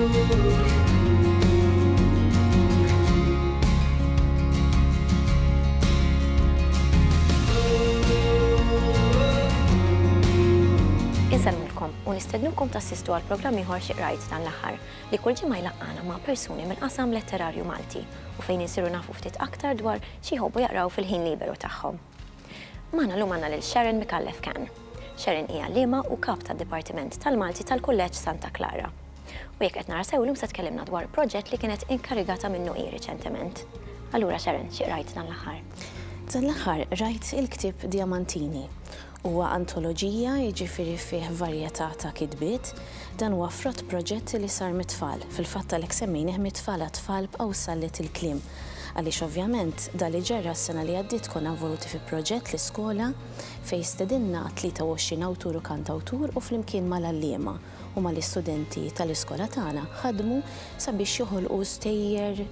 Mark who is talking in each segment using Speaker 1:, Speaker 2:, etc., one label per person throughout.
Speaker 1: Inselmulkom u nistednukom tassistu għal programm ieħor xi qrajt dan l-aħħar li kull ġimgħa jlaqqana ma' persuni mill-qasam letterarju Malti u fejn insiru nafu ftit aktar dwar xi jħobbu jaqraw fil-ħin liberu tagħhom. Magħna llum għandna lil Sharon Micallef Cann. Sharon hija għalliema u kap tad-Dipartiment tal-Malti tal-Kulleġġ Santa Clara. U jekk qed nara sew llum se tkellimna dwar proġett li kienet inkarigata minnu hi riċentement. Allura Sharon, xi qrajt dan l-aħħar?
Speaker 2: Dan l-aħħar rajt il-ktieb Djamantini. Huwa antoloġija jiġifieri fih varjetà ta' kitbiet. Dan huwa frott proġett li sar mit-tfal. Fil-fatt għalhekk semmejnieh mit-tfal għat-tfal b'awsallet il-kliem. Għaliex ovvjament dan li ġerra s-sena li għaddiet konna involuti fi proġett l-iskola fejn stedinna 23 awtur u kantawtur u flimkien mal-għalliema u mal-istudenti tal-iskola tagħna ħadmu sabiex joħolqu stejjer,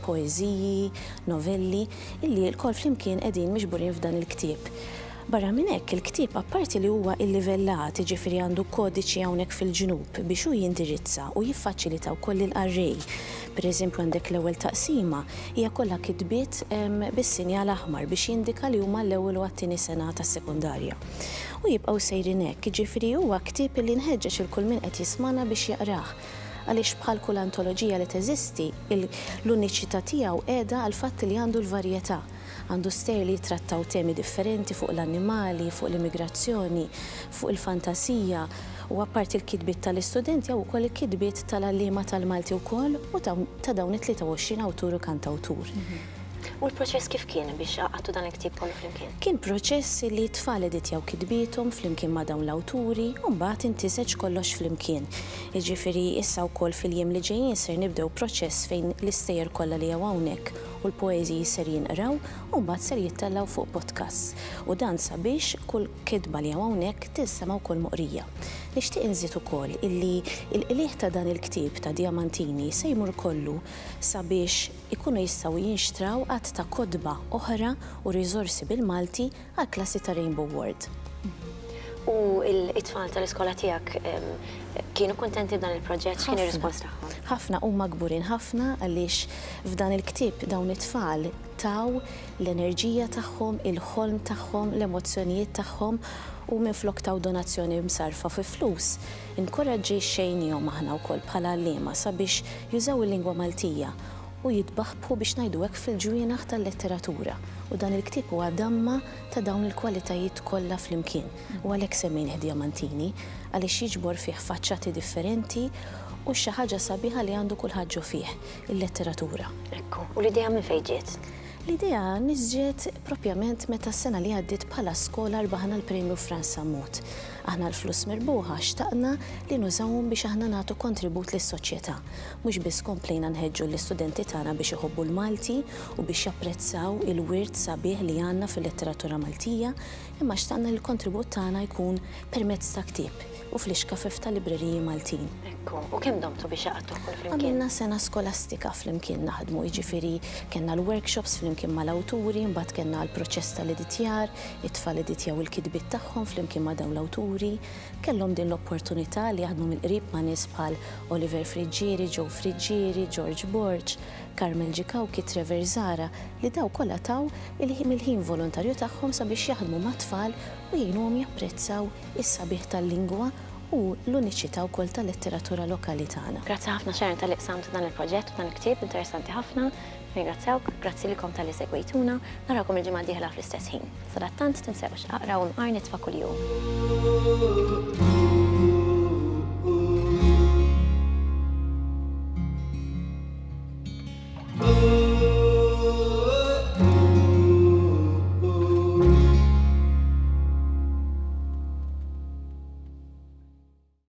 Speaker 2: poeżiji, novelli illi l-kol flimkien qegħdin miġburin f'dan il-ktieb. Barra minn hekk il-ktieb apparti li huwa illivellat, jiġifieri għandu kodiċi hawnhekk fil-ġnub biex hu jindirizza u jiffaċilita wkoll il-qarrej. Pereżempju għandek l-ewwel taqsima hija kollha kitbiet bis-sinjal aħmar biex jindika li huma l-ewwel u għat-tieni sena tas-sekundarja. U jibqgħu sejrin hekk, jiġifieri huwa ktieb li nħeġġeġ il-kull min qed jismana biex jaqrah. Għaliex bħal kull antoloġija li teżisti, l-uniċità tiegħu qiegħda għal fatt li għandu l-varjetà. Għandu stejjer li jitrattaw temi differenti fuq l-annimali, fuq l-immigrazzjoni, fuq il-fantasija u apparti l-kitbiet tal-istudenti jew ukoll il-kitbiet tal-għalliema tal-Malti wkoll u ta' dawn it-23 awtur u kantawtur.
Speaker 1: U l-proċess kif kien biex għattu dan il-ktieb kollu flimkien?
Speaker 2: Kien proċess li t-tfal editjaw kitbietom flimkien ma' dawn l-awturi u mbagħad intiseġ kollox flimkien. Jiġifieri issa wkoll fil-jiem li ġejjin ser nibdew proċess fejn l-istejjer kollha li hawnhekk u l-poeżiji ser jinqraw u mbagħad ser jittellaw fuq podcast. U dan sabiex kull kitba li hawnhekk tinstema' wkoll moqrija. Nixtieq inżid ukoll illi l-qlieħ ta' dan il-ktieb ta' Djamantini se jmur kollu sabiex ikunu jistgħu jinxtraw qatt ta' kodba oħra u riżorsi bil-Malti għall klassi ta' Rainbow World.
Speaker 1: U l-itfal tal-iskola tiegħek kienu kuntenti b'dan il-proġett, x'kien ir-rispons tagħhom?
Speaker 2: Ħafna huma kburin ħafna għaliex f'dan il-ktieb dawn it-tfal taw l-enerġija tagħhom, il-ħolm tagħhom, l-emozzjonijiet tagħhom u minflok taw donazzjoni msarfa fi flus. Inkoraġġi xejnihom aħna wkoll bħala għalliema sabiex jużaw il-lingwa Maltija u jitbaħħbu biex ngħidu hekk fil-ġwienaħ tal-letteratura. U dan il-ktieb huwa damma ta' dawn il-kwalitajiet kollha flimkien. U għalhekk semmejnieh Djamantini għaliex jiġbor fih faċċati differenti u xi ħaġa sabiħa li għandu kulħadd ġo fih, il-letteratura.
Speaker 1: Ekku, u l-idea minn fejn ġiet?
Speaker 2: L-idea niżġiet propjament meta s-sena li għaddiet bħala skola rbaħna l-Premju Frans Sammut. Aħna l-flus mirbuħa xtaqna li nużawhom biex aħna nagħtu kontribut lis-soċjetà. Mhux biss komplejna nħeġġu l-istudenti tagħna biex iħobbu l-Malti u biex japprezzaw il-wirt sabiħ li għandna fil-letteratura Maltija, imma xtaqna li l-kontribut tagħna jkun permezz ta' ktieb u fl-iskafef ta' libreriji Maltin.
Speaker 1: Ekku, u kemm domtu biex jaqgħu kull flimkien?
Speaker 2: Għamilna sena skolastika flimkien naħdmu, jiġifieri kellna l-workshops flimkien mal-awturi, mbagħad kellna l-proċess tal-editjar, it-tfal editjaw il-kitbiet tagħhom flimkien ma' dawn l-awturi, kellhom din l-opportunità li jaħdmu mill-qrib ma' nies bħal Oliver Friġġieri, Joe Friġġieri, George Borg, Carmel Ġikawki, Trevor Zara, li daw kollha taw mill-ħin volontarju tagħhom sabiex jaħdmu ma' tfal u jgħinuhom japprezzaw is-sabiħ tal-lingwa u l-uniċità wkoll tal-letteratura lokali tagħna.
Speaker 1: Grazzi ħafna Sharon tal-li qsamtu dan il-proġett u dan il-ktieb interessanti ħafna. Ringrazzjawk, grazzi likom tal-li segwejtuna, narawkom il-ġimgħa d-dieħla fl-istess ħin. Sadattant tinsewx aqraw nqar nitfa' kuljum.